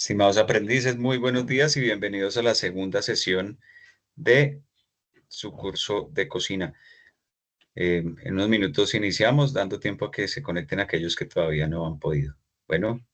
Estimados aprendices, muy buenos días y bienvenidos a la segunda sesión de su curso de cocina. En unos minutos iniciamos, dando tiempo a que se conecten aquellos que todavía no han podido. Bueno,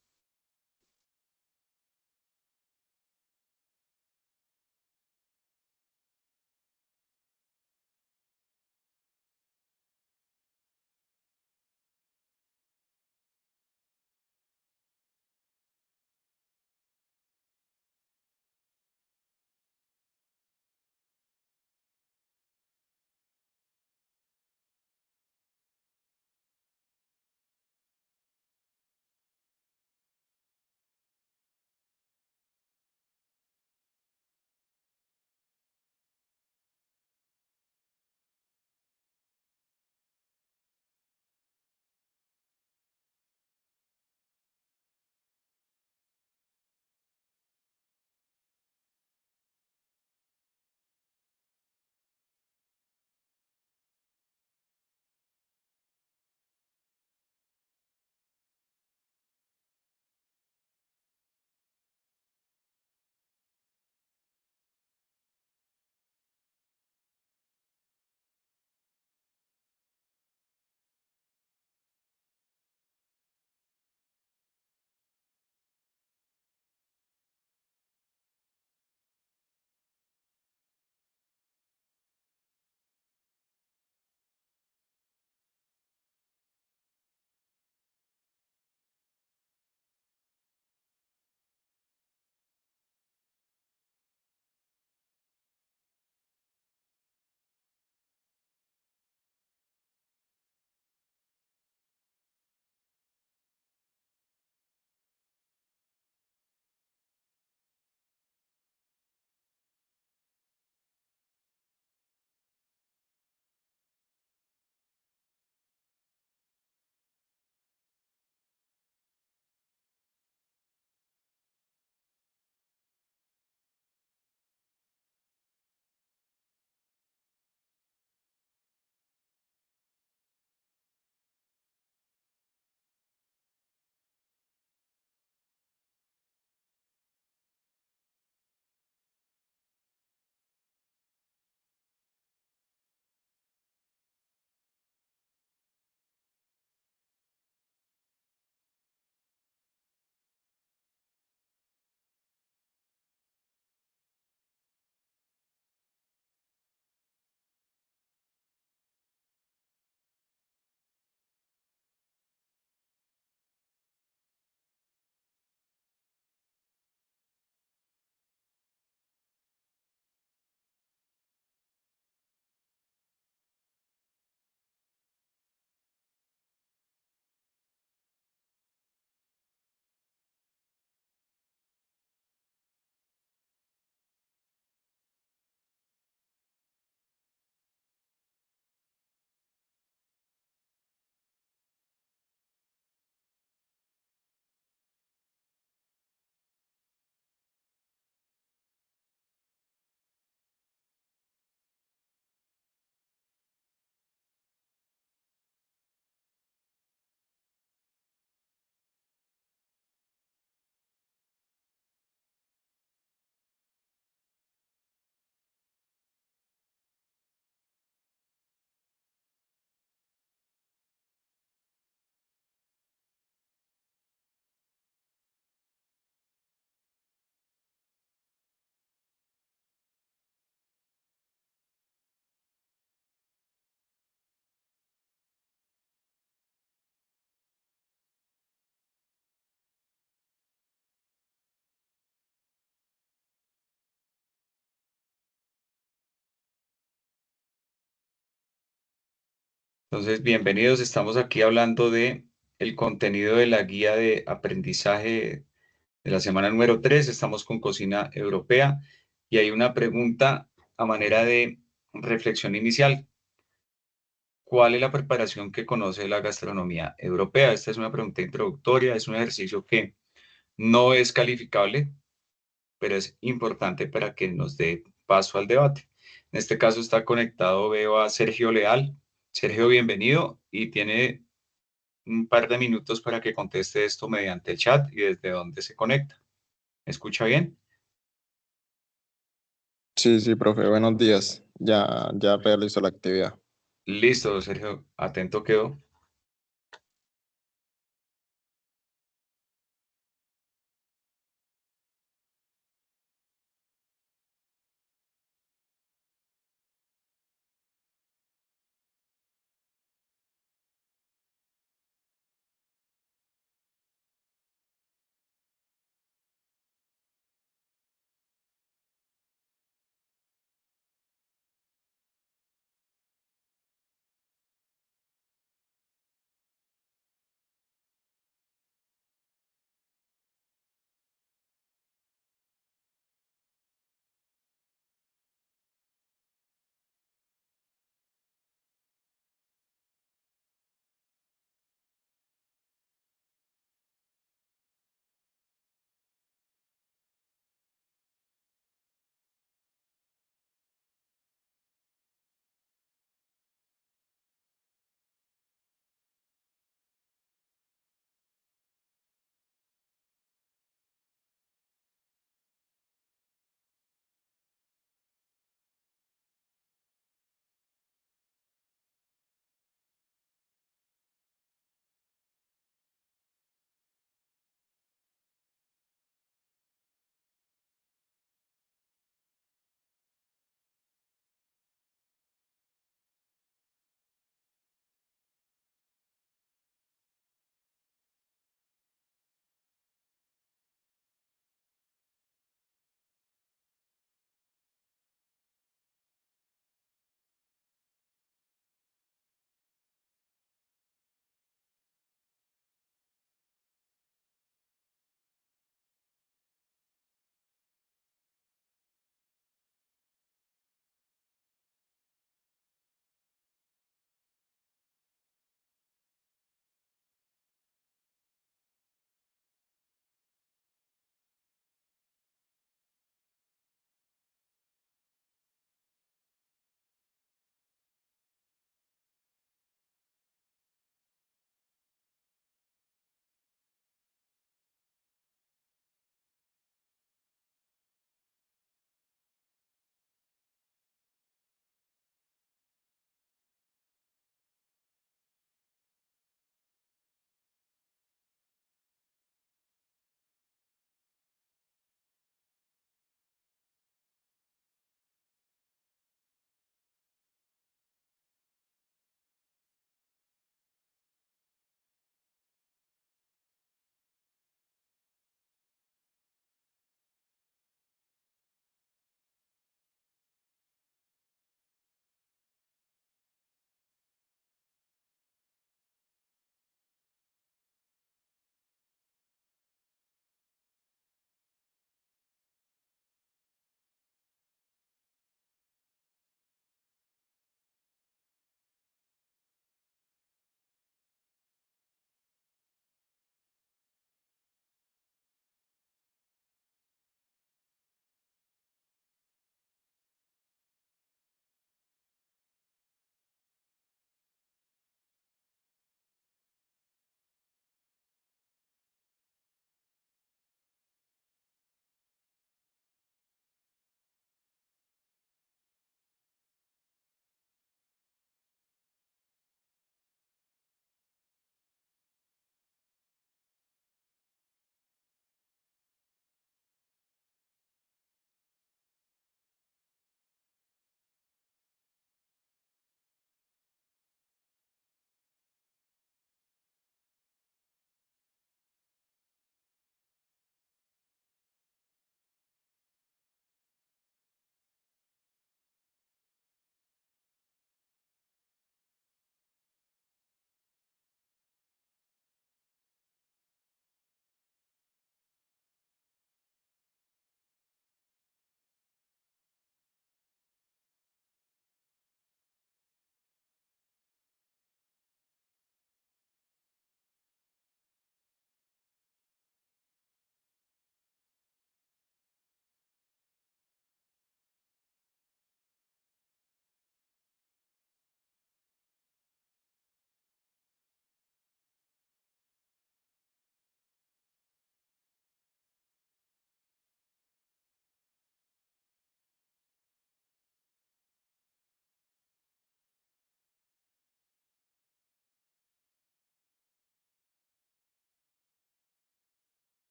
entonces bienvenidos. Estamos aquí hablando de el contenido de la guía de aprendizaje de la semana número 3. Estamos con cocina europea y hay una pregunta a manera de reflexión inicial. ¿Cuál es la preparación que conoce la gastronomía europea? Esta es una pregunta introductoria, es un ejercicio que no es calificable, pero es importante para que nos dé paso al debate. En este caso está conectado, veo a Sergio Leal. Sergio, bienvenido y tiene un par de minutos para que conteste esto mediante el chat y desde dónde se conecta. ¿Me escucha bien? Sí, sí, profe, buenos días. Ya realizó la actividad. Listo, Sergio, atento quedo.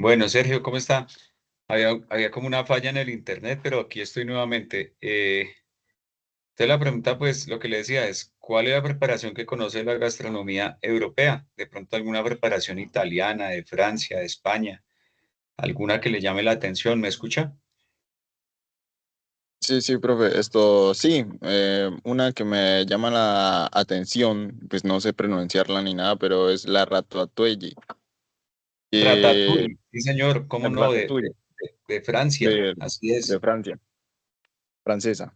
Bueno, Sergio, ¿cómo está? Había como una falla en el internet, pero aquí estoy nuevamente. Entonces la pregunta, pues, lo que le decía es, ¿cuál es la preparación que conoce la gastronomía europea? De pronto alguna preparación italiana, de Francia, de España, alguna que le llame la atención, ¿me escucha? Sí, sí, profe, esto sí, una que me llama la atención, pues no sé pronunciarla ni nada, pero es la ratatouille. Eh, Ratatouille, sí señor, ¿cómo el no? ratatouille De Francia, de, así de es. Francia, francesa.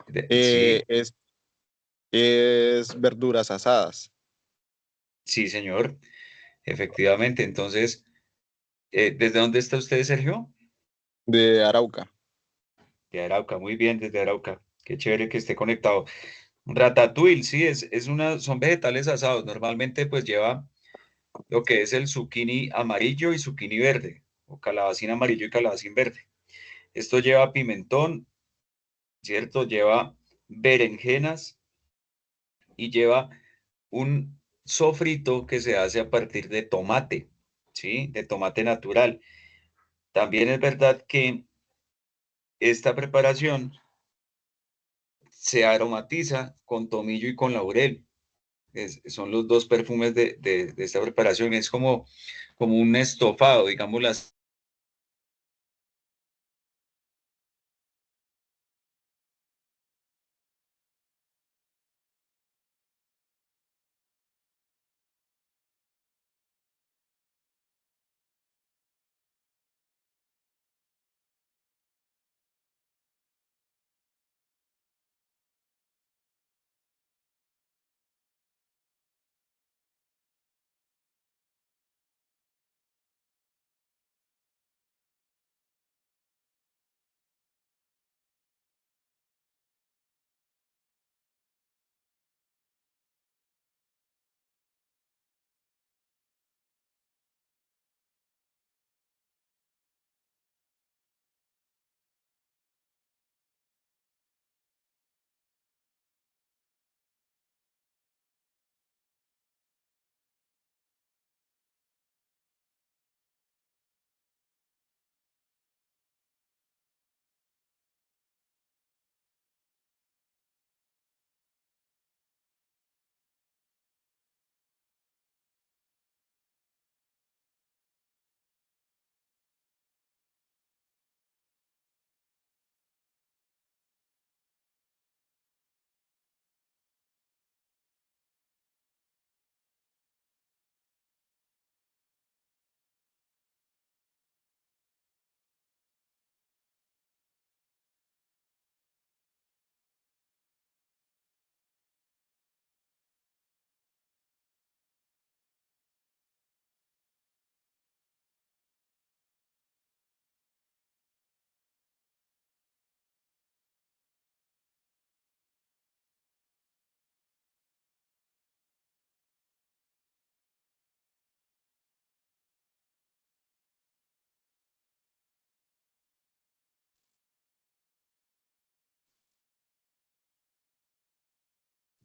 Sí, Eh, es, es verduras asadas sí señor, efectivamente. Entonces, ¿desde dónde está usted, Sergio? de Arauca. De Arauca, muy bien, desde Arauca. Qué chévere que esté conectado. Ratatouille, sí, son vegetales asados. Normalmente, pues lleva lo que es el zucchini amarillo y zucchini verde, o calabacín amarillo y calabacín verde. Esto lleva pimentón, ¿cierto? Lleva berenjenas y lleva un sofrito que se hace a partir de tomate, ¿sí? De tomate natural. También es verdad que esta preparación se aromatiza con tomillo y con laurel. Son los dos perfumes de esta preparación. Es como un estofado, digamos las.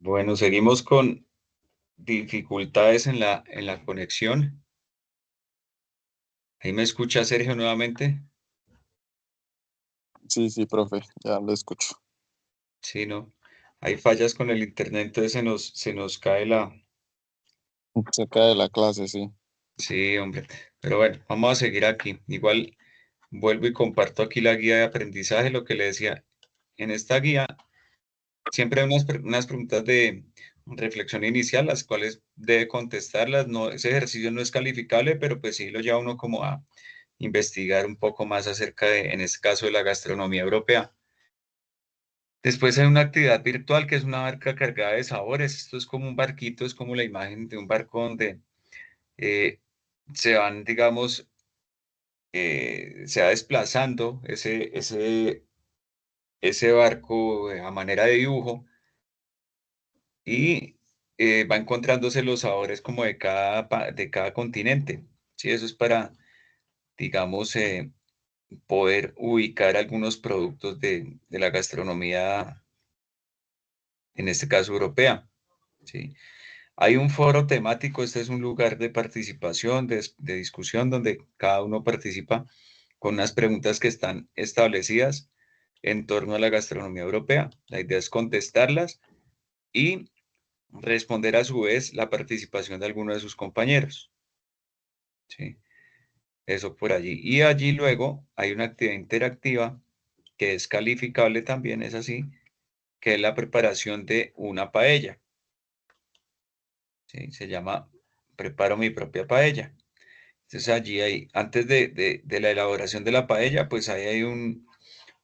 Bueno, seguimos con dificultades en la conexión. Ahí me escucha Sergio nuevamente. Sí, sí, profe, ya lo escucho. Sí, ¿no? Hay fallas con el internet, entonces se nos cae la. Se cae la clase, sí. Sí, hombre. Pero bueno, vamos a seguir aquí. Igual vuelvo y comparto aquí la guía de aprendizaje, lo que le decía. En esta guía siempre hay unas preguntas de reflexión inicial, las cuales debe contestarlas. No, ese ejercicio no es calificable, pero pues sí lo lleva uno como a investigar un poco más acerca de, en este caso, de la gastronomía europea. Después hay una actividad virtual que es una barca cargada de sabores. Esto es como un barquito, es como la imagen de un barco donde eh, se van, digamos, se va desplazando ese barco a manera de dibujo y va encontrándose los sabores como de cada continente. Sí, eso es para, digamos, poder ubicar algunos productos de la gastronomía, en este caso europea. ¿Sí? Hay un foro temático, este es un lugar de participación, de discusión, donde cada uno participa con unas preguntas que están establecidas en torno a la gastronomía europea. La idea es contestarlas y responder a su vez la participación de alguno de sus compañeros. ¿Sí? Eso por allí. Y allí luego hay una actividad interactiva que es calificable también, es así, que es la preparación de una paella. ¿Sí? Se llama Preparo mi propia paella. Entonces allí hay, antes de la elaboración de la paella, pues ahí hay un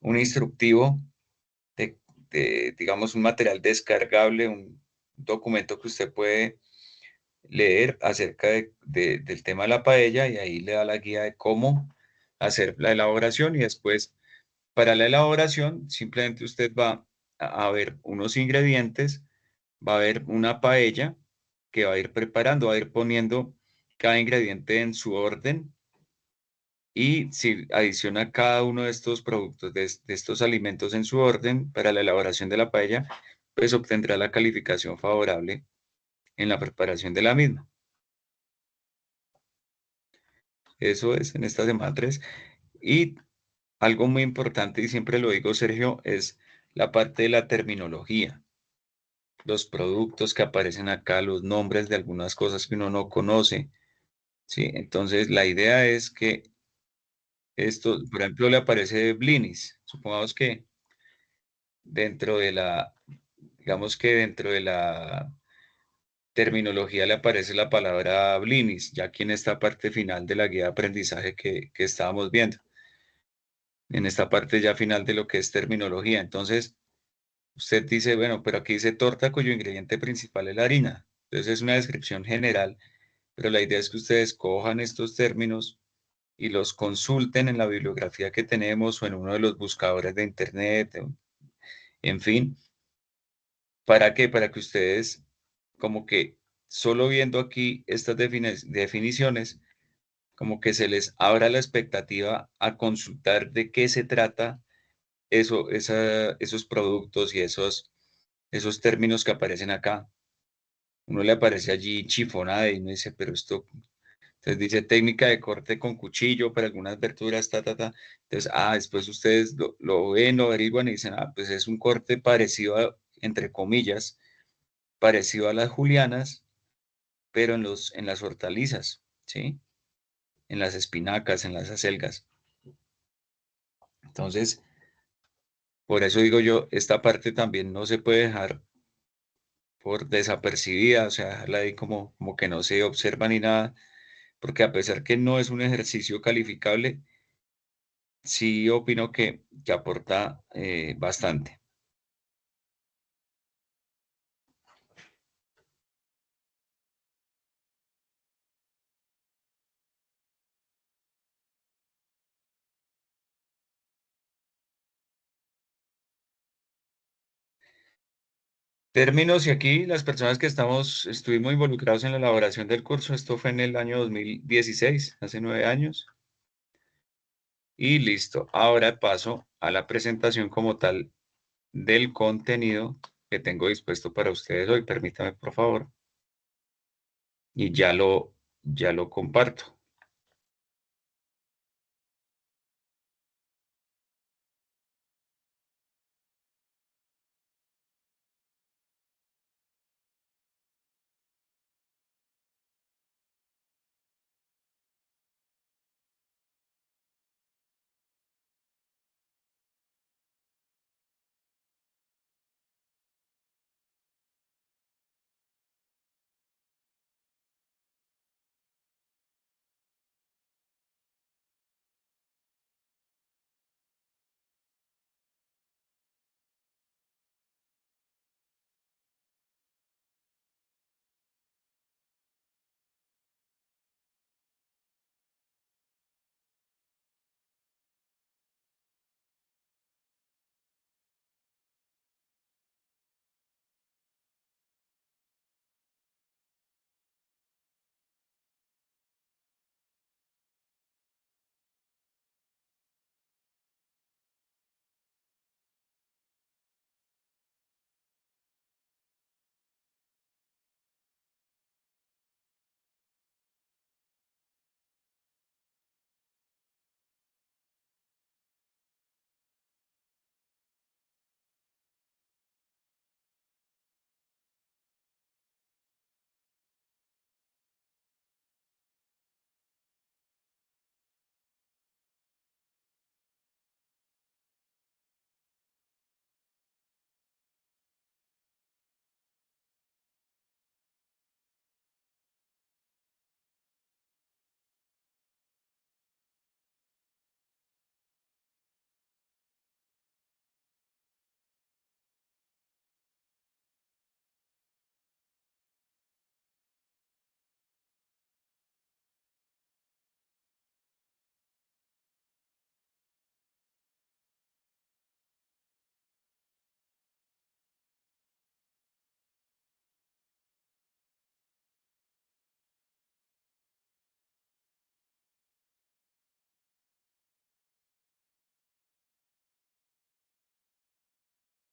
instructivo de, digamos, un material descargable, un documento que usted puede leer acerca del tema de la paella y ahí le da la guía de cómo hacer la elaboración y después para la elaboración simplemente usted va a ver unos ingredientes, va a ver una paella que va a ir preparando, va a ir poniendo cada ingrediente en su orden y si adiciona cada uno de estos productos, de estos alimentos en su orden para la elaboración de la paella, pues obtendrá la calificación favorable en la preparación de la misma. Eso es en esta semana 3. Y algo muy importante, y siempre lo digo, Sergio, es la parte de la terminología. Los productos que aparecen acá, los nombres de algunas cosas que uno no conoce, ¿sí? Entonces, la idea es que esto, por ejemplo, le aparece blinis. Supongamos que dentro de la, digamos que dentro de la terminología le aparece la palabra blinis, ya aquí en esta parte final de la guía de aprendizaje que estábamos viendo, en esta parte ya final de lo que es terminología. Entonces, usted dice, bueno, pero aquí dice torta cuyo ingrediente principal es la harina. Entonces, es una descripción general, pero la idea es que ustedes cojan estos términos y los consulten en la bibliografía que tenemos o en uno de los buscadores de internet, en fin. ¿Para qué? Para que ustedes, como que solo viendo aquí estas definiciones, como que se les abra la expectativa a consultar de qué se trata esos productos y esos términos que aparecen acá. Uno le aparece allí chifonada y uno dice, pero esto, entonces dice técnica de corte con cuchillo para algunas verduras, ta, ta, ta. Entonces, después ustedes lo ven, lo averiguan y dicen, pues es un corte parecido entre comillas, parecido a las julianas, pero en las hortalizas, ¿sí? En las espinacas, en las acelgas. Entonces, por eso digo yo, esta parte también no se puede dejar por desapercibida, o sea, dejarla ahí como que no se observa ni nada, porque a pesar que no es un ejercicio calificable, sí opino que aporta bastante. Términos, y aquí las personas que estuvimos involucrados en la elaboración del curso, esto fue en el año 2016, hace 9 años, y listo. Ahora paso a la presentación como tal del contenido que tengo dispuesto para ustedes hoy. Permítame, por favor, y ya lo comparto.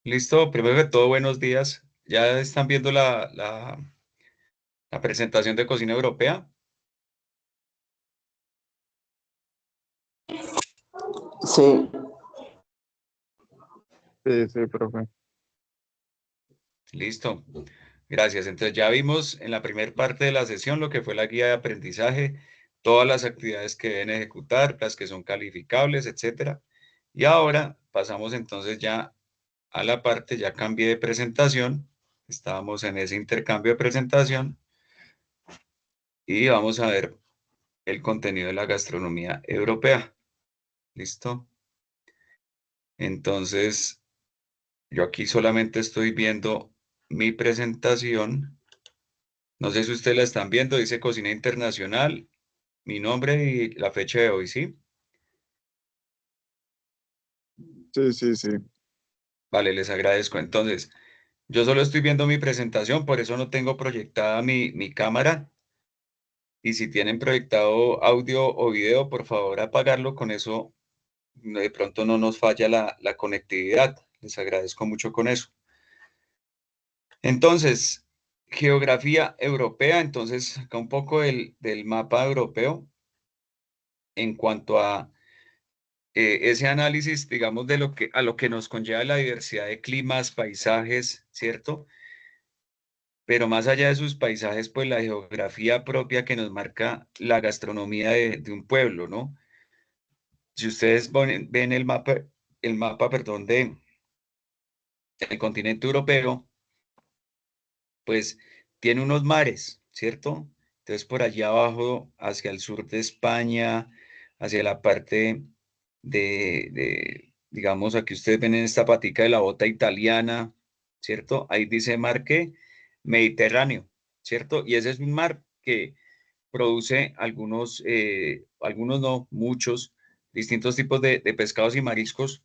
Listo, primero que todo, buenos días. ¿Ya están viendo la presentación de cocina europea? Sí, Sí, sí, profe. Listo, gracias. Entonces ya vimos en la primera parte de la sesión lo que fue la guía de aprendizaje, todas las actividades que deben ejecutar, las que son calificables, etcétera. Y ahora pasamos entonces ya a la parte, ya cambié de presentación, estábamos en ese intercambio de presentación y vamos a ver el contenido de la gastronomía europea. ¿Listo? Entonces, yo aquí solamente estoy viendo mi presentación. No sé si ustedes la están viendo, dice Cocina Internacional, mi nombre y la fecha de hoy, ¿sí? Sí, sí, sí. Vale, les agradezco. Entonces, yo solo estoy viendo mi presentación, por eso no tengo proyectada mi cámara. Y si tienen proyectado audio o video, por favor apagarlo. Con eso de pronto no nos falla la conectividad. Les agradezco mucho con eso. Entonces, geografía europea. Entonces, acá un poco del mapa europeo en cuanto a ese análisis, digamos, de a lo que nos conlleva la diversidad de climas, paisajes, ¿cierto? Pero más allá de sus paisajes, pues la geografía propia que nos marca la gastronomía de un pueblo, ¿no? Si ustedes ven el mapa, perdón, del continente europeo, pues tiene unos mares, ¿cierto? Entonces por allá abajo, hacia el sur de España, hacia la parte digamos, aquí ustedes ven en esta patica de la bota italiana, ¿cierto? Ahí dice mar que Mediterráneo, ¿cierto? Y ese es un mar que produce algunos no, muchos, distintos tipos de pescados y mariscos,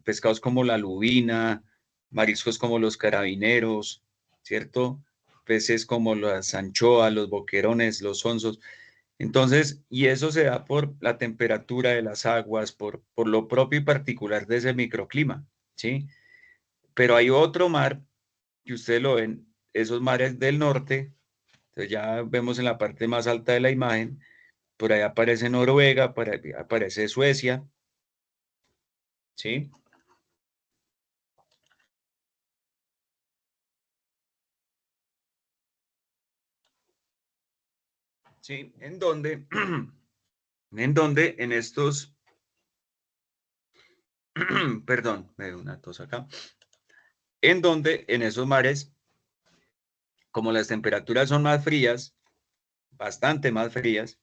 pescados como la lubina, mariscos como los carabineros, ¿cierto? Peces como las anchoas, los boquerones, los sonsos. Entonces, y eso se da por la temperatura de las aguas, por lo propio y particular de ese microclima, ¿sí? Pero hay otro mar que ustedes lo ven, esos mares del norte, entonces ya vemos en la parte más alta de la imagen, por ahí aparece Noruega, por ahí aparece Suecia, ¿sí? Sí, en donde, en estos, perdón, me dio una tos acá, en donde en esos mares, como las temperaturas son más frías, bastante más frías,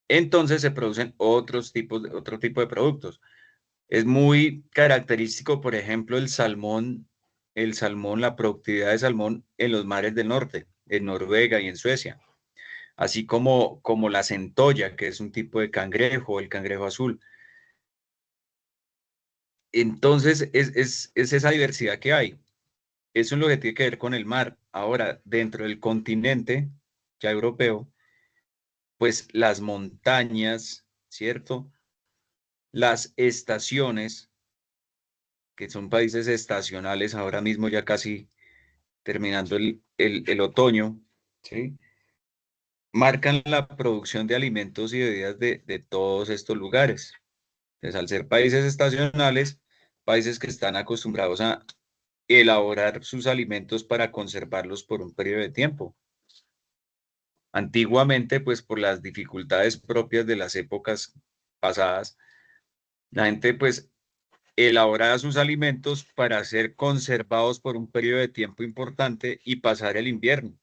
entonces se producen otro tipo de productos. Es muy característico, por ejemplo, el salmón, la productividad de salmón en los mares del norte, en Noruega y en Suecia, así como la centolla, que es un tipo de cangrejo, el cangrejo azul. Entonces, es esa diversidad que hay. Eso es lo que tiene que ver con el mar. Ahora, dentro del continente ya europeo, pues las montañas, ¿cierto? Las estaciones, que son países estacionales, ahora mismo ya casi terminando el otoño, ¿sí? Marcan la producción de alimentos y bebidas de todos estos lugares. Entonces, al ser países estacionales, países que están acostumbrados a elaborar sus alimentos para conservarlos por un periodo de tiempo. Antiguamente, pues por las dificultades propias de las épocas pasadas, la gente pues elaboraba sus alimentos para ser conservados por un periodo de tiempo importante y pasar el invierno.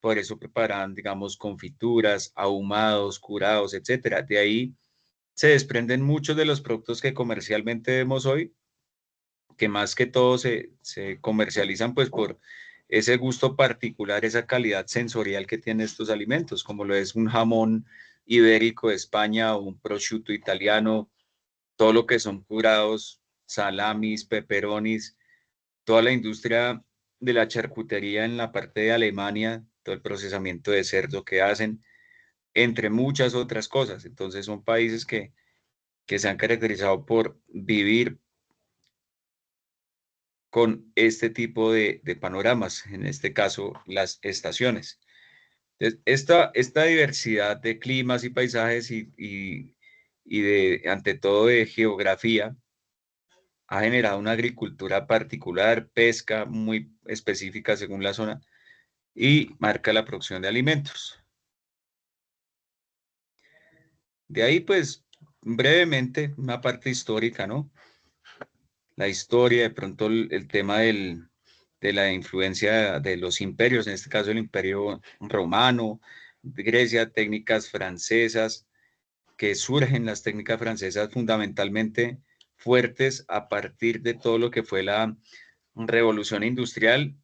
Por eso preparaban, digamos, confituras, ahumados, curados, etcétera. De ahí se desprenden muchos de los productos que comercialmente vemos hoy, que más que todo se comercializan pues por ese gusto particular, esa calidad sensorial que tienen estos alimentos, como lo es un jamón ibérico de España o un prosciutto italiano, todo lo que son curados, salamis, pepperonis, toda la industria de la charcutería en la parte de Alemania, todo el procesamiento de cerdo que hacen, entre muchas otras cosas. Entonces son países que se han caracterizado por vivir con este tipo de panoramas, en este caso las estaciones. Entonces, esta diversidad de climas y paisajes y de, ante todo, de geografía, ha generado una agricultura particular, pesca muy específica según la zona y marca la producción de alimentos. De ahí, pues, brevemente, una parte histórica, ¿no? La historia, de pronto el tema de la influencia de los imperios, en este caso el imperio romano, Grecia, técnicas francesas, que surgen las técnicas francesas fundamentalmente fuertes a partir de todo lo que fue la revolución industrial,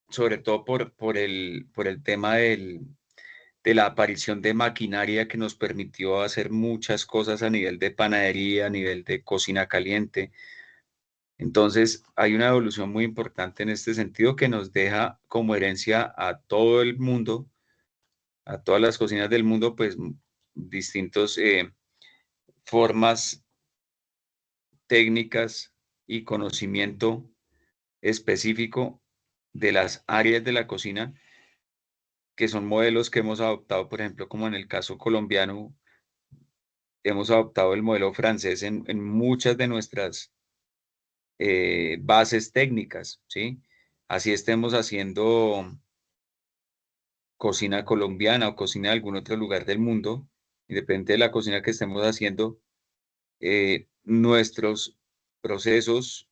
sobre todo por el tema de la aparición de maquinaria que nos permitió hacer muchas cosas a nivel de panadería, a nivel de cocina caliente. Entonces, hay una evolución muy importante en este sentido que nos deja como herencia a todo el mundo, a todas las cocinas del mundo, pues distintos formas técnicas y conocimiento específico de las áreas de la cocina, que son modelos que hemos adoptado, por ejemplo, como en el caso colombiano, hemos adoptado el modelo francés en muchas de nuestras bases técnicas, ¿sí? Así estemos haciendo cocina colombiana o cocina de algún otro lugar del mundo, independiente de la cocina que estemos haciendo, nuestros procesos,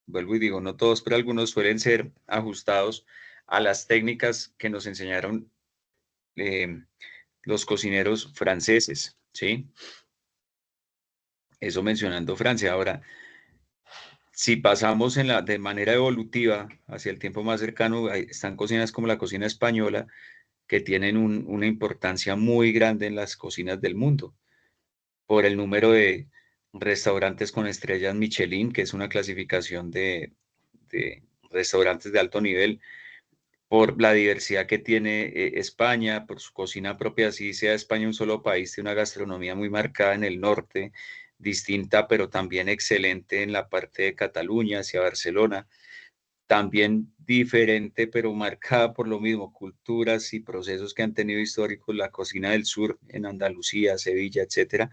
vuelvo y digo, no todos, pero algunos suelen ser ajustados a las técnicas que nos enseñaron eh, los cocineros franceses, ¿sí? Eso mencionando Francia. Ahora, si pasamos de manera evolutiva hacia el tiempo más cercano, están cocinas como la cocina española, que tienen una importancia muy grande en las cocinas del mundo, por el número de restaurantes con estrellas Michelin, que es una clasificación de restaurantes de alto nivel, por la diversidad que tiene España, por su cocina propia, así sea España un solo país, tiene una gastronomía muy marcada en el norte, distinta, pero también excelente en la parte de Cataluña, hacia Barcelona, también diferente, pero marcada por lo mismo, culturas y procesos que han tenido históricos, la cocina del sur en Andalucía, Sevilla, etcétera,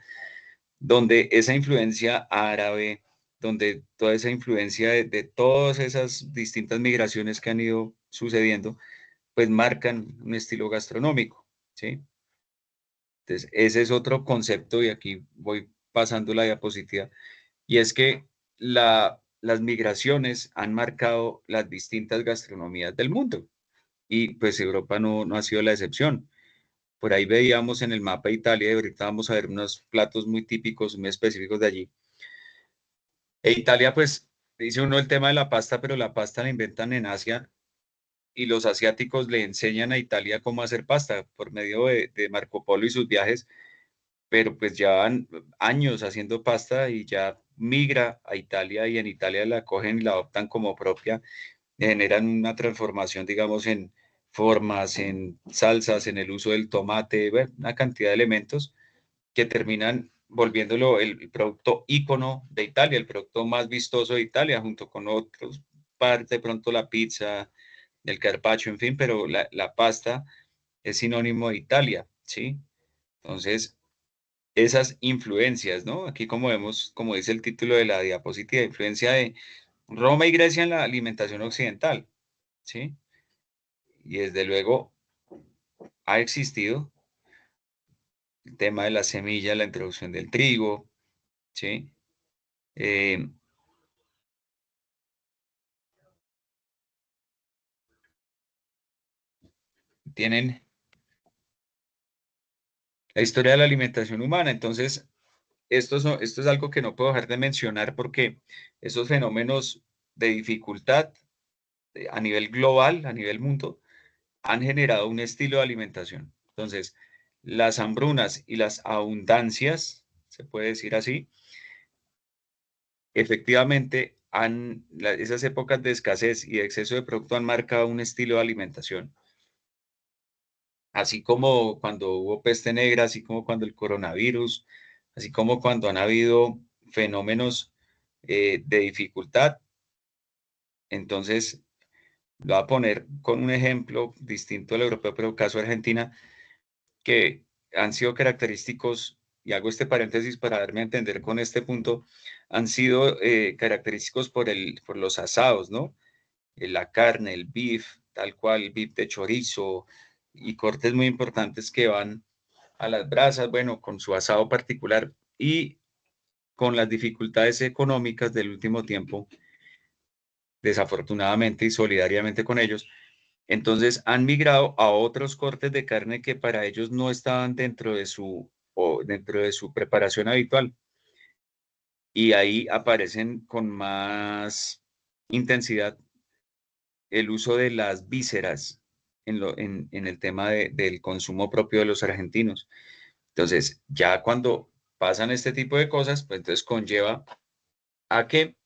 donde esa influencia árabe, donde toda esa influencia de todas esas distintas migraciones que han ido sucediendo, pues marcan un estilo gastronómico, ¿sí? Entonces, ese es otro concepto y aquí voy pasando la diapositiva, y es que las migraciones han marcado las distintas gastronomías del mundo y pues Europa no ha sido la excepción. Por ahí veíamos en el mapa de Italia y ahorita vamos a ver unos platos muy típicos, muy específicos de allí. E Italia, pues, dice uno el tema de la pasta, pero la pasta la inventan en Asia y los asiáticos le enseñan a Italia cómo hacer pasta por medio de Marco Polo y sus viajes, pero pues llevan años haciendo pasta y ya migra a Italia y en Italia la cogen y la adoptan como propia, generan una transformación, digamos, en formas, en salsas, en el uso del tomate, bueno, una cantidad de elementos que terminan volviéndolo el producto ícono de Italia, el producto más vistoso de Italia, junto con otros, parte de pronto la pizza, el carpaccio, en fin, pero la pasta es sinónimo de Italia, ¿sí? Entonces, esas influencias, ¿no? Aquí como vemos, como dice el título de la diapositiva, influencia de Roma y Grecia en la alimentación occidental, ¿sí? Y desde luego ha existido el tema de la semilla, la introducción del trigo, ¿sí? Eh, tienen la historia de la alimentación humana. Entonces, esto es algo que no puedo dejar de mencionar porque esos fenómenos de dificultad a nivel global, a nivel mundo, han generado un estilo de alimentación. Entonces, las hambrunas y las abundancias, se puede decir así, efectivamente esas épocas de escasez y de exceso de producto han marcado un estilo de alimentación. Así como cuando hubo peste negra, así como cuando el coronavirus, así como cuando han habido fenómenos de dificultad, Entonces, lo voy a poner con un ejemplo distinto al europeo, pero caso Argentina, que han sido característicos, y hago este paréntesis para darme a entender con este punto, han sido característicos por los asados, ¿no? La carne, el beef, tal cual, el beef de chorizo y cortes muy importantes que van a las brasas, bueno, con su asado particular y con las dificultades económicas del último tiempo, desafortunadamente y solidariamente con ellos, entonces han migrado a otros cortes de carne que para ellos no estaban dentro de su preparación habitual. Y ahí aparecen con más intensidad el uso de las vísceras en el tema del consumo propio de los argentinos. Entonces, ya cuando pasan este tipo de cosas, pues entonces conlleva a que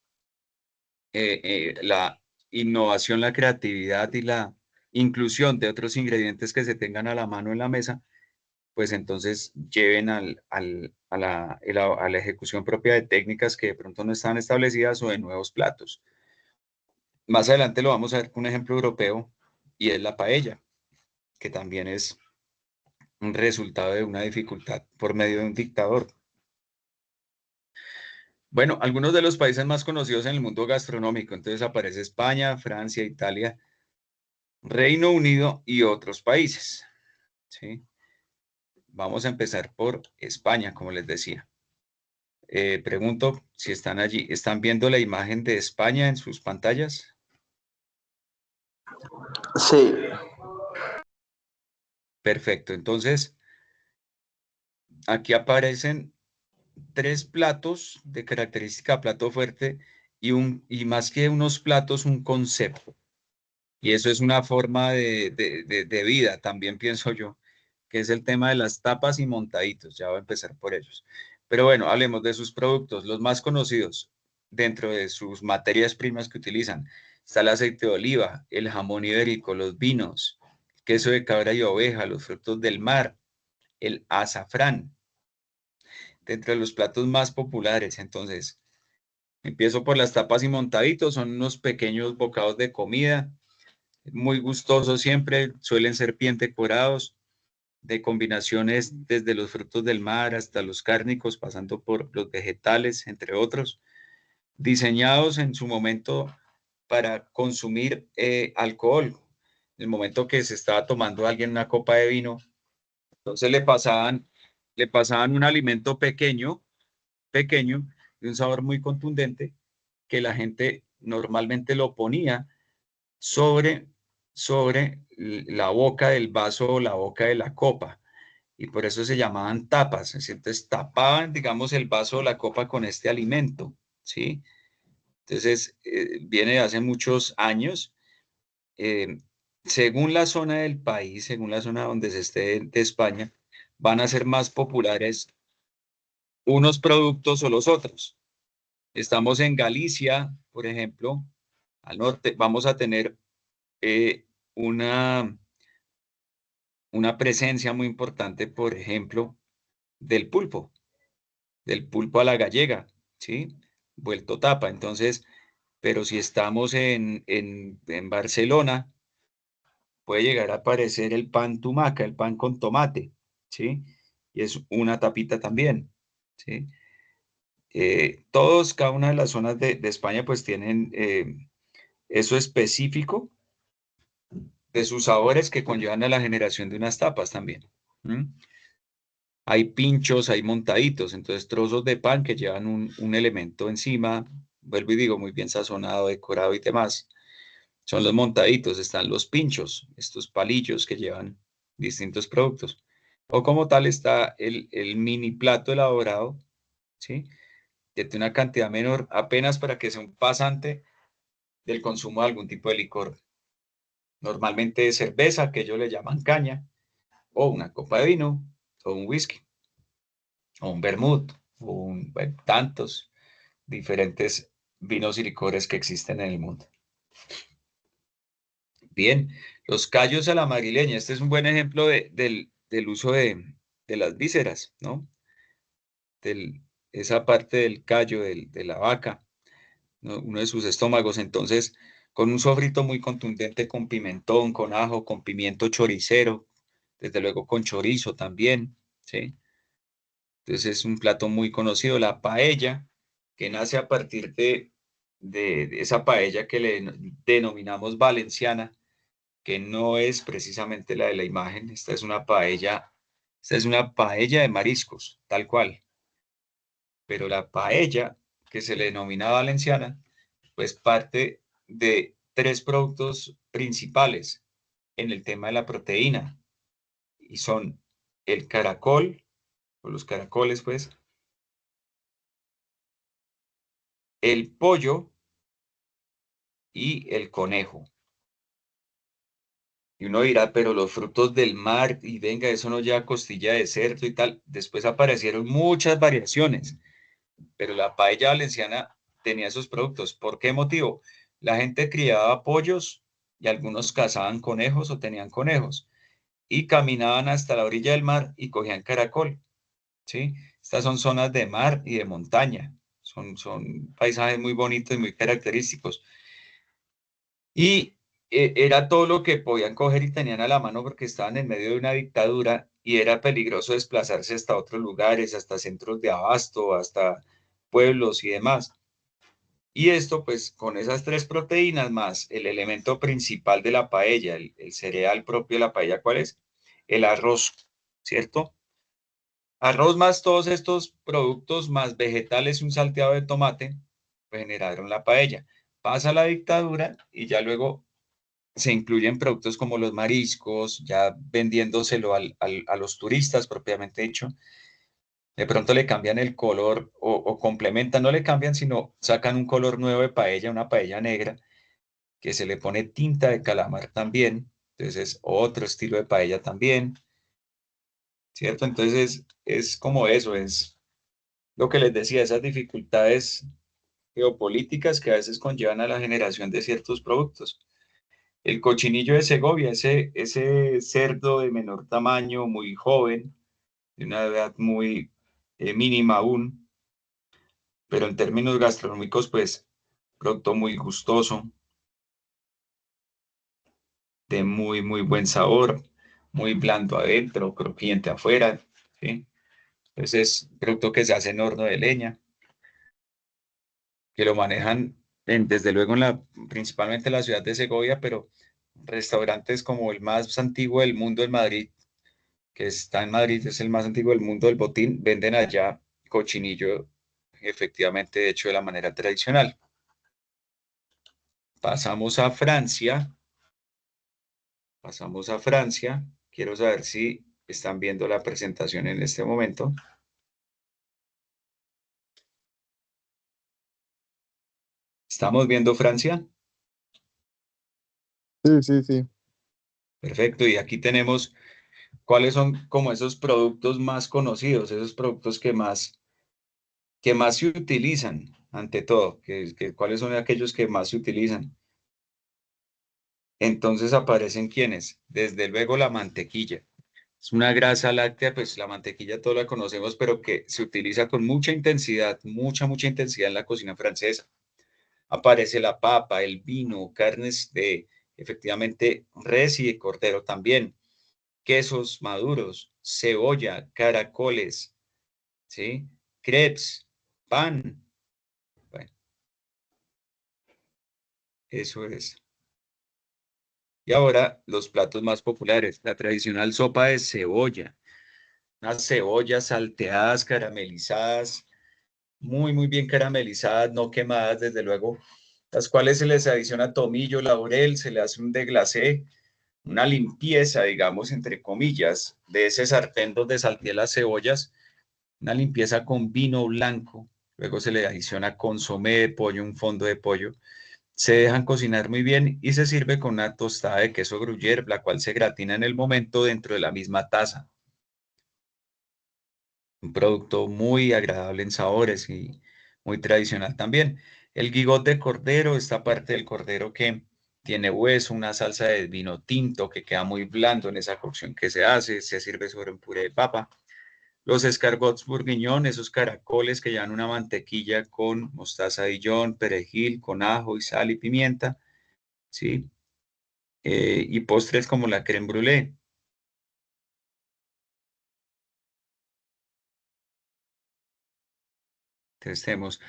la innovación, la creatividad y la inclusión de otros ingredientes que se tengan a la mano en la mesa, pues entonces lleven a la ejecución propia de técnicas que de pronto no están establecidas o de nuevos platos. Más adelante lo vamos a ver con un ejemplo europeo y es la paella, que también es un resultado de una dificultad por medio de un dictador. Bueno, algunos de los países más conocidos en el mundo gastronómico, entonces aparece España, Francia, Italia, Reino Unido y otros países. ¿Sí? Vamos a empezar por España, como les decía. Pregunto si están allí. ¿Están viendo la imagen de España en sus pantallas? Sí. Perfecto. Entonces, aquí aparecen tres platos de característica plato fuerte y más que unos platos, un concepto. Y eso es una forma de vida, también pienso yo, que es el tema de las tapas y montaditos. Ya voy a empezar por ellos. Pero bueno, hablemos de sus productos, los más conocidos dentro de sus materias primas que utilizan. Está el aceite de oliva, el jamón ibérico, los vinos, queso de cabra y oveja, los frutos del mar, el azafrán, dentro de los platos más populares. Entonces, empiezo por las tapas y montaditos, son unos pequeños bocados de comida muy gustosos siempre, suelen ser bien decorados, de combinaciones desde los frutos del mar hasta los cárnicos, pasando por los vegetales, entre otros, diseñados en su momento para consumir alcohol. En el momento que se estaba tomando alguien una copa de vino, entonces le pasaban un alimento pequeño, pequeño, de un sabor muy contundente, que la gente normalmente lo ponía sobre, sobre la boca del vaso o la boca de la copa. Y por eso se llamaban tapas. Entonces tapaban, digamos, el vaso o la copa con este alimento, ¿sí? Entonces, viene de hace muchos años. Eh, Según la zona del país, según la zona donde se esté de España, van a ser más populares unos productos o los otros. Estamos en Galicia, por ejemplo, al norte, vamos a tener eh, una, una presencia muy importante, por ejemplo, del del pulpo a la gallega, ¿sí? Vuelto tapa. Entonces, pero si estamos en Barcelona, puede llegar a aparecer el pan tumaca, el pan con tomate, ¿sí? Y es una tapita también, ¿sí? Cada una de las zonas de España, pues tienen eso específico de sus sabores que conllevan a la generación de unas tapas también. Hay pinchos, hay montaditos, entonces trozos de pan que llevan un elemento encima, vuelvo y digo, muy bien sazonado, decorado y demás. Son los montaditos, están los pinchos, estos palillos que llevan distintos productos. O como tal está el mini plato elaborado, ¿sí? Que tiene una cantidad menor apenas para que sea un pasante del consumo de algún tipo de licor. Normalmente de cerveza, que ellos le llaman caña, o una copa de vino, o un whisky, o un vermut, bueno, tantos diferentes vinos y licores que existen en el mundo. Bien, los callos a la madrileña. Este es un buen ejemplo del uso de las vísceras, ¿no? Esa parte del callo de la vaca, ¿no? Uno de sus estómagos. Entonces, con un sofrito muy contundente con pimentón, con ajo, con pimiento choricero, desde luego con chorizo también, ¿sí? Entonces es un plato muy conocido. La paella, que nace a partir de esa paella que le denominamos valenciana, que no es precisamente la de la imagen. Esta es una paella de mariscos, tal cual. Pero la paella, que se le denomina valenciana, pues parte de tres productos principales en el tema de la proteína, y son el caracol, o los caracoles, pues, el pollo y el conejo. Y uno dirá, pero los frutos del mar, y venga, eso no lleva costilla de cerdo y tal. Después aparecieron muchas variaciones, pero la paella valenciana tenía esos productos. ¿Por qué motivo? La gente criaba pollos y algunos cazaban conejos o tenían conejos y caminaban hasta la orilla del mar y cogían caracol, ¿sí? Estas son zonas de mar y de montaña. Son paisajes muy bonitos y muy característicos. Y era todo lo que podían coger y tenían a la mano porque estaban en medio de una dictadura y era peligroso desplazarse hasta otros lugares, hasta centros de abasto, hasta pueblos y demás. Y esto, pues, con esas tres proteínas más el elemento principal de la paella, el cereal propio de la paella, ¿cuál es? El arroz, ¿cierto? Arroz más todos estos productos más vegetales, un salteado de tomate, pues generaron la paella. Pasa la dictadura y ya luego se incluyen productos como los mariscos, ya vendiéndoselo a los turistas propiamente dicho. De pronto le cambian el color o complementan, no le cambian, sino sacan un color nuevo de paella, una paella negra, que se le pone tinta de calamar también. Entonces es otro estilo de paella también, ¿cierto? Entonces es como eso, es lo que les decía, esas dificultades geopolíticas que a veces conllevan a la generación de ciertos productos. El cochinillo de Segovia, ese cerdo de menor tamaño, muy joven, de una edad muy mínima aún, pero en términos gastronómicos, pues, producto muy gustoso, de muy, muy buen sabor, muy blando adentro, crujiente afuera, ¿sí? Entonces, es producto que se hace en horno de leña, que lo manejan desde luego principalmente en la ciudad de Segovia, pero restaurantes como el más antiguo del mundo en Madrid, que está en Madrid, es el más antiguo del mundo del Botín, venden allá cochinillo, efectivamente, hecho de la manera tradicional. Pasamos a Francia, pasamos a Francia. Quiero saber si están viendo la presentación en este momento. ¿Estamos viendo Francia? Sí, sí, sí. Perfecto, y aquí tenemos cuáles son como esos productos más conocidos, esos productos que más se utilizan, ante todo, cuáles son aquellos que más se utilizan. Entonces aparecen quienes, desde luego la mantequilla. Es una grasa láctea, pues la mantequilla todos la conocemos, pero que se utiliza con mucha intensidad, mucha intensidad en la cocina francesa. Aparece la papa, el vino, carnes de efectivamente res y de cordero también, quesos maduros, cebolla, caracoles, ¿sí? Crepes, pan. Bueno, eso es. Y ahora los platos más populares, la tradicional sopa de cebolla, unas cebollas salteadas, caramelizadas, muy bien caramelizadas, no quemadas, desde luego, las cuales se les adiciona tomillo, laurel, se le hace un deglacé, una limpieza, digamos, entre comillas, de ese sartén donde salteé las cebollas, una limpieza con vino blanco, luego se le adiciona consomé de pollo, un fondo de pollo, se dejan cocinar muy bien y se sirve con una tostada de queso gruyère, la cual se gratina en el momento dentro de la misma taza. Un producto muy agradable en sabores y muy tradicional también. El guigot de cordero, esta parte del cordero que tiene hueso, una salsa de vino tinto que queda muy blando en esa cocción que se hace, se sirve sobre un puré de papa. Los escargots bourguignon, esos caracoles que llevan una mantequilla con mostaza Dijon, perejil, con ajo y sal y pimienta. ¿sí? Y postres como la crème brûlée. Entonces tenemos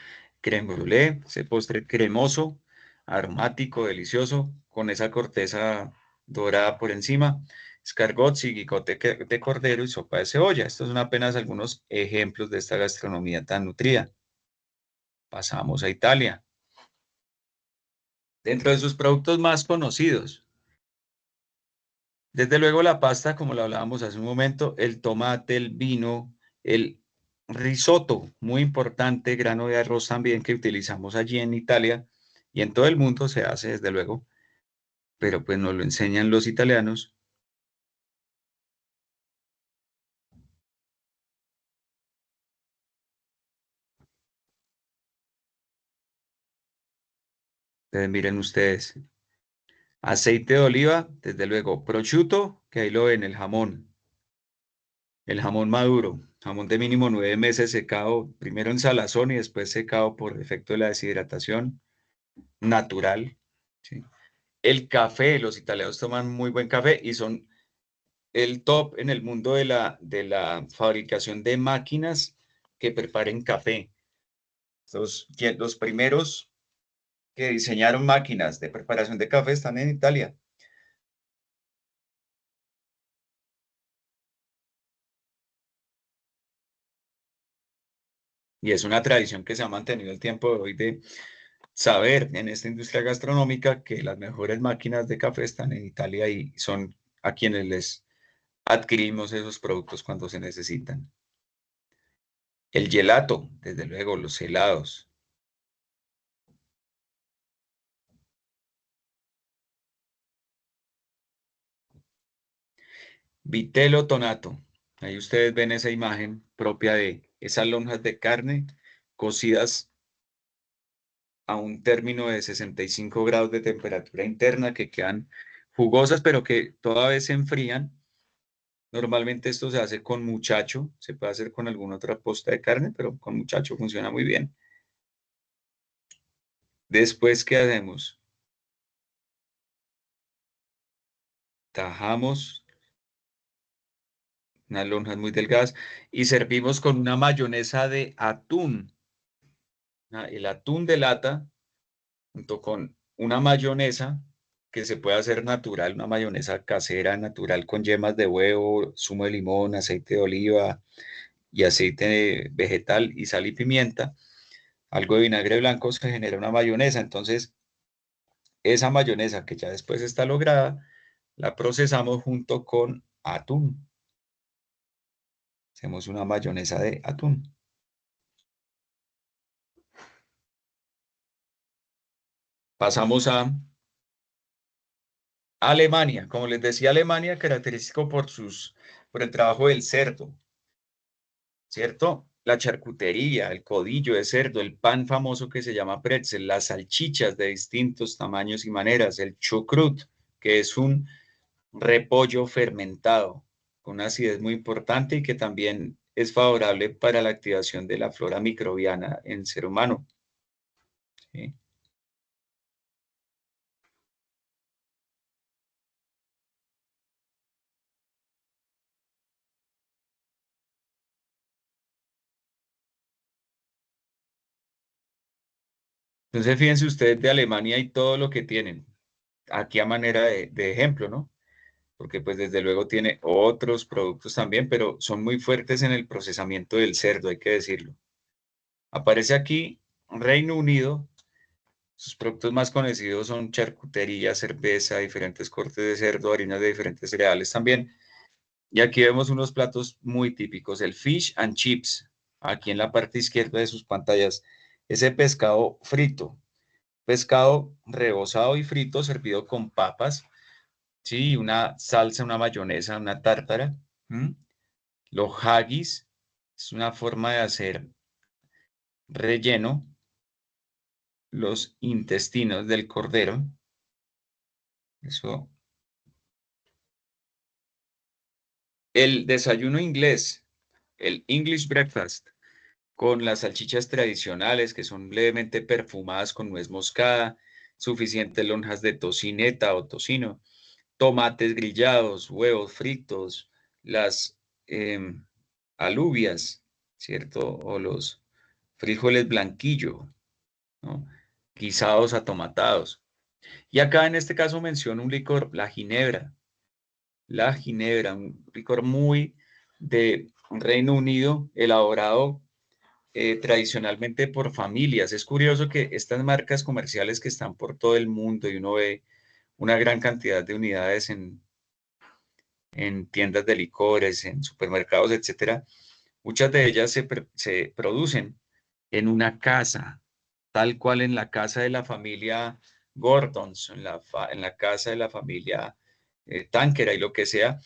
crème brûlée, ese postre cremoso, aromático, delicioso, con esa corteza dorada por encima, escargots y guicote de cordero y sopa de cebolla. Estos son apenas algunos ejemplos de esta gastronomía tan nutrida. Pasamos a Italia. Dentro de sus productos más conocidos, desde luego la pasta, como lo hablábamos hace un momento, el tomate, el vino, el risotto, muy importante, grano de arroz también que utilizamos allí en Italia y en todo el mundo se hace desde luego, pero pues nos lo enseñan los italianos. Entonces miren ustedes, aceite de oliva, desde luego, prosciutto, que ahí lo ven, el jamón maduro, jamón de mínimo 9 meses secado, primero en salazón y después secado por efecto de la deshidratación natural. ¿Sí? El café, los italianos toman muy buen café y son el top en el mundo de la fabricación de máquinas que preparen café. Los primeros que diseñaron máquinas de preparación de café están en Italia. Y es una tradición que se ha mantenido el tiempo de hoy de saber en esta industria gastronómica que las mejores máquinas de café están en Italia y son a quienes les adquirimos esos productos cuando se necesitan. El gelato, desde luego, los helados. Vitelo tonato. Ahí ustedes ven esa imagen propia de esas lonjas de carne cocidas a un término de 65 grados de temperatura interna que quedan jugosas, pero que toda vez se enfrían. Normalmente esto se hace con muchacho, se puede hacer con alguna otra posta de carne, pero con muchacho funciona muy bien. Después, ¿qué hacemos? Tajamos unas lonjas muy delgadas y servimos con una mayonesa de atún. El atún de lata junto con una mayonesa que se puede hacer natural, una mayonesa casera natural con yemas de huevo, zumo de limón, aceite de oliva y aceite vegetal y sal y pimienta, algo de vinagre blanco, se genera una mayonesa. Entonces, esa mayonesa que ya después está lograda, la procesamos junto con atún. Hacemos una mayonesa de atún. Pasamos a Alemania. Como les decía, Alemania característico por el trabajo del cerdo. ¿Cierto? La charcutería, el codillo de cerdo, el pan famoso que se llama pretzel, las salchichas de distintos tamaños y maneras, el chucrut, que es un repollo fermentado con una acidez muy importante y que también es favorable para la activación de la flora microbiana en el ser humano. ¿Sí? Entonces, fíjense ustedes de Alemania y todo lo que tienen, aquí a manera de ejemplo, ¿no? Porque pues desde luego tiene otros productos también, pero son muy fuertes en el procesamiento del cerdo, hay que decirlo. Aparece aquí Reino Unido, sus productos más conocidos son charcutería, cerveza, diferentes cortes de cerdo, harinas de diferentes cereales también. Y aquí vemos unos platos muy típicos, el fish and chips, aquí en la parte izquierda de sus pantallas, ese pescado frito, pescado rebozado y frito servido con papas. Sí, una salsa, una mayonesa, una tártara. ¿M? Los haggis es una forma de hacer relleno. Los intestinos del cordero. Eso. El desayuno inglés, el English breakfast, con las salchichas tradicionales que son levemente perfumadas con nuez moscada, suficientes lonjas de tocineta o tocino, tomates grillados, huevos fritos, las alubias, ¿cierto? O los frijoles blanquillo, ¿no? Guisados atomatados. Y acá en este caso menciono un licor, la ginebra. La ginebra, un licor muy de Reino Unido, elaborado tradicionalmente por familias. Es curioso que estas marcas comerciales que están por todo el mundo y uno ve una gran cantidad de unidades en tiendas de licores, en supermercados, etcétera, muchas de ellas se producen en una casa, tal cual en la casa de la familia Gordons, en la casa de la familia Tanquera y lo que sea,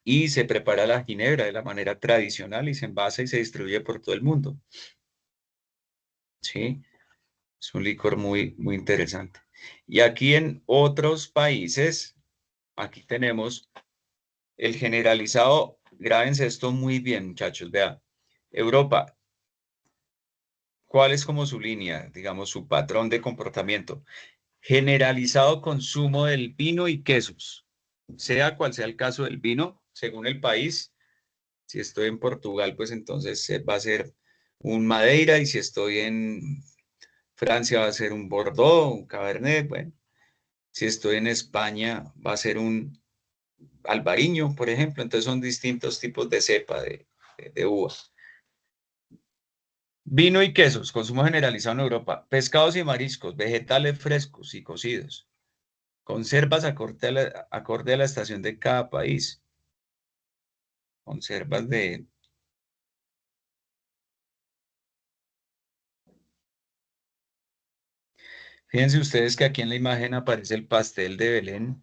y se prepara la ginebra de la manera tradicional y se envasa y se distribuye por todo el mundo. ¿Sí? Es un licor muy, muy interesante. Y aquí en otros países, aquí tenemos el generalizado, grábense esto muy bien, muchachos, vean. Europa, ¿cuál es como su línea, digamos, su patrón de comportamiento? Generalizado consumo del vino y quesos, sea cual sea el caso del vino, según el país. Si estoy en Portugal, pues entonces va a ser un Madeira, y si estoy en Francia va a ser un Bordeaux, un Cabernet. Bueno, si estoy en España va a ser un Albariño, por ejemplo. Entonces son distintos tipos de cepa de uva. Vino y quesos, consumo generalizado en Europa. Pescados y mariscos, vegetales frescos y cocidos. Conservas acorde a la estación de cada país. Conservas de... Fíjense ustedes que aquí en la imagen aparece el pastel de Belén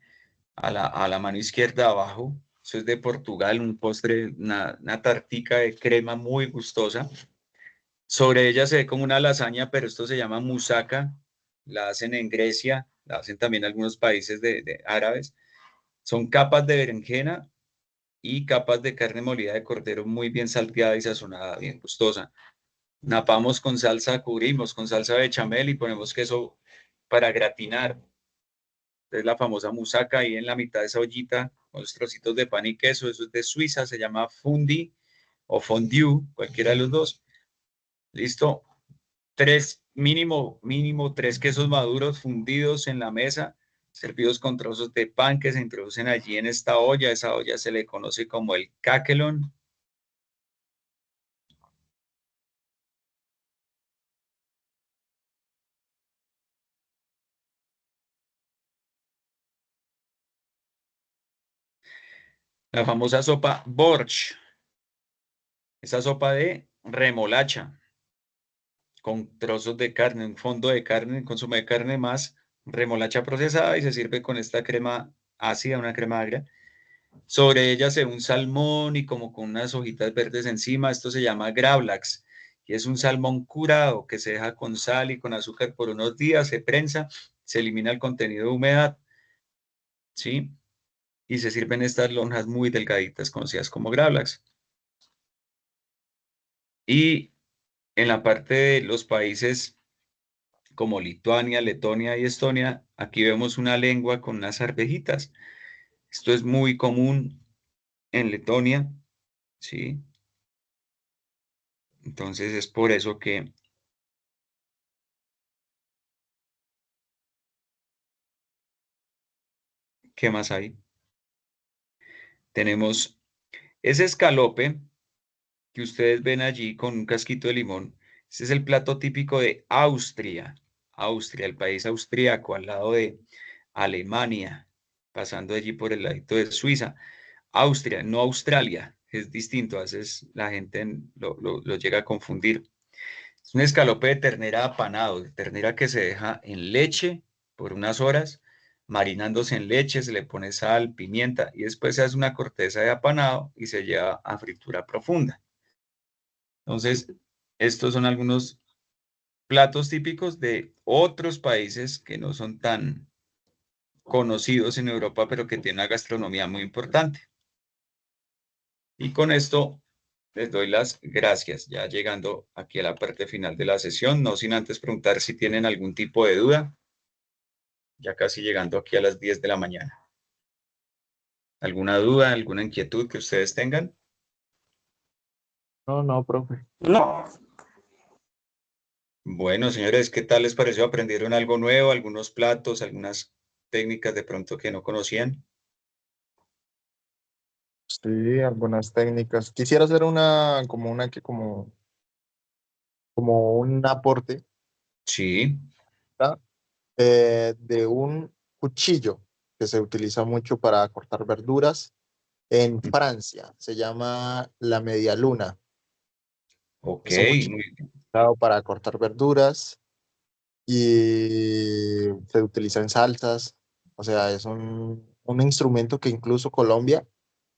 a la mano izquierda abajo. Eso es de Portugal, un postre, una tartica de crema muy gustosa. Sobre ella se ve como una lasaña, pero esto se llama musaca. La hacen en Grecia, la hacen también en algunos países de árabes. Son capas de berenjena y capas de carne molida de cordero muy bien salteada y sazonada, bien gustosa. Napamos con salsa, cubrimos con salsa bechamel y ponemos queso para gratinar. Es la famosa musaca ahí en la mitad de esa ollita con los trocitos de pan y queso. Eso es de Suiza, se llama fundi o fondue, cualquiera de los dos. Listo. Mínimo tres quesos maduros fundidos en la mesa, servidos con trozos de pan que se introducen allí en esta olla. Esa olla se le conoce como el kakelon. La famosa sopa borsch, esa sopa de remolacha con trozos de carne, un fondo de carne, un consumo de carne más remolacha procesada, y se sirve con esta crema ácida, una crema agria. Sobre ella se ve un salmón y como con unas hojitas verdes encima. Esto se llama gravlax y es un salmón curado que se deja con sal y con azúcar por unos días, se prensa, se elimina el contenido de humedad, ¿sí? Y se sirven estas lonjas muy delgaditas conocidas como gravlax. Y en la parte de los países como Lituania, Letonia y Estonia, aquí vemos una lengua con unas arvejitas. Esto es muy común en Letonia, ¿sí? Entonces es por eso que, ¿qué más hay? Tenemos ese escalope que ustedes ven allí con un casquito de limón. Ese es el plato típico de Austria. Austria, el país austríaco, al lado de Alemania, pasando allí por el ladito de Suiza. Austria, no Australia, es distinto. A veces la gente lo llega a confundir. Es un escalope de ternera apanado, de ternera que se deja en leche por unas horas, marinándose en leche. Se le pone sal, pimienta y después se hace una corteza de apanado y se lleva a fritura profunda. Entonces, estos son algunos platos típicos de otros países que no son tan conocidos en Europa, pero que tienen una gastronomía muy importante. Y con esto les doy las gracias, ya llegando aquí a la parte final de la sesión, no sin antes preguntar si tienen algún tipo de duda. ya casi llegando aquí a las 10 de la mañana. ¿Alguna duda, alguna inquietud que ustedes tengan? No, no, profe. No, Bueno, señores, ¿qué tal les pareció? ¿Aprendieron algo nuevo, algunos platos, algunas técnicas de pronto que no conocían? Sí, algunas técnicas. Quisiera hacer como un aporte, Sí, ¿verdad? De un cuchillo que se utiliza mucho para cortar verduras en Francia. Se llama la media luna. ok, Es un cuchillo usado para cortar verduras y se utiliza en salsas. O sea, es un instrumento que incluso Colombia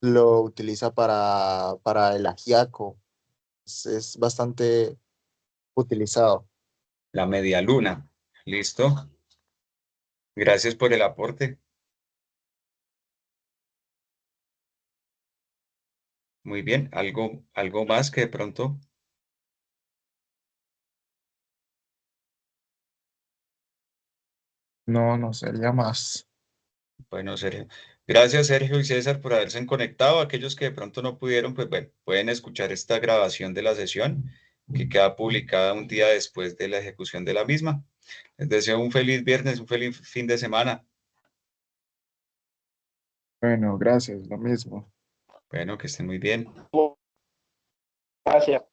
lo utiliza para el ajiaco. Es bastante utilizado. la media luna. ¿Listo? Gracias por el aporte. Muy bien, algo más que de pronto. No, no sería más. Bueno, Sergio. Gracias, Sergio y César, por haberse conectado. Aquellos que de pronto no pudieron, pues bueno, pueden escuchar esta grabación de la sesión que queda publicada un día después de la ejecución de la misma. Les deseo un feliz viernes, un feliz fin de semana. Bueno, gracias, lo mismo. Bueno, que estén muy bien. gracias.